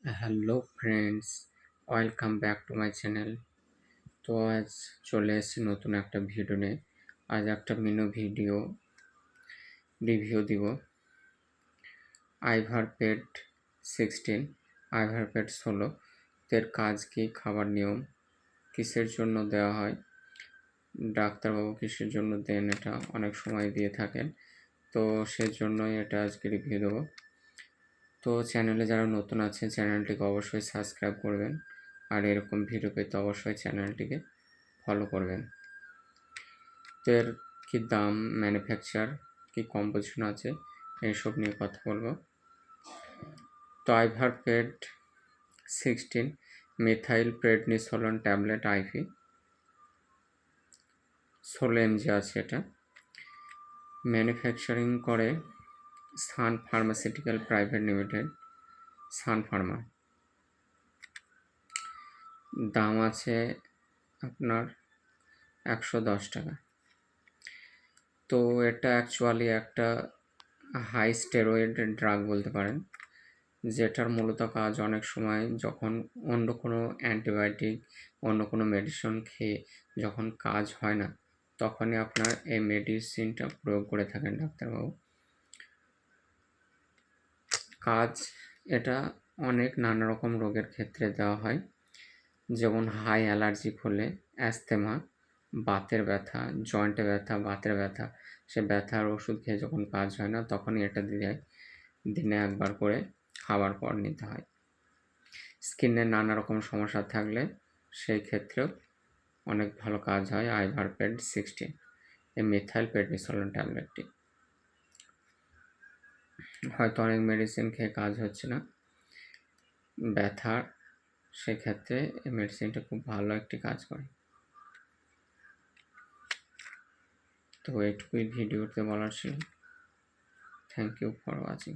Hello friends, welcome back to my channel. তো আজ চলে এসেছি নতুন একটা ভিডিও নিয়ে। আজ একটা মিনি ভিডিও রিভিউ দিব আইভারপেড 16, আইভারপেড 16 এর কাজ কি, খাবার নিয়ম, কিসের জন্য দেওয়া হয়, ডাক্তারবাবু কিসের জন্য দেন, এটা অনেক সময় দিয়ে থাকেন। তো সেজন্যই এটা আজকে রিভিউ দেবো। তো চ্যানেলে যারা নতুন আছে চ্যানেলটিকে অবশ্যই সাবস্ক্রাইব করবেন, আর এরকম ভিডিও পেতে অবশ্যই চ্যানেলটিকে ফলো করবেন। তো এর কী দাম, ম্যানুফ্যাকচার, কী কম্পোজিশন আছে, এইসব নিয়ে কথা বলবো। তো আইভারপেড 16 methyl prednisolone tablet IV 16 mg আছে। এটা ম্যানুফ্যাকচারিং করে Sun pharmaceutical private limited, Sun pharma. দাম আছে আপনার 110 টাকা। তো এটা অ্যাকচুয়ালি একটা হাই স্টেরয়েড ড্রাগ বলতে পারেন, যেটার মূলত কাজ অনেক সময় যখন অন্য কোনো অ্যান্টিবায়োটিক, অন্য কোনো মেডিসিন খেয়ে যখন কাজ হয় না, তখনই আপনার এই মেডিসিনটা প্রয়োগ করে থাকেন ডাক্তারবাবু। কাজ এটা অনেক নানা রকম রোগের ক্ষেত্রে দেওয়া হয়, যেমন হাই অ্যালার্জিক হলে, অ্যাস্থেমা, বাতের ব্যথা, জয়েন্টে ব্যথা, বাতের ব্যথা, সে ব্যথার ওষুধ খেয়ে যখন কাজ হয় না তখনই এটা দিনে একবার করে খাওয়ার পর নিতে হয়। স্কিনের নানা রকম সমস্যা থাকলে সেই ক্ষেত্রেও অনেক ভালো কাজ হয় আইভারপেড 16, এই মিথাইল প্রেডনিসোলন ট্যাবলেটটি। হয়তো অনেক মেডিসিন খেয়ে কাজ হচ্ছে না ব্যথার, সেক্ষেত্রে এই মেডিসিনটা খুব ভালো একটি কাজ করে। তো এইটুকুই ভিডিওতে বলার ছিল। Thank you for watching.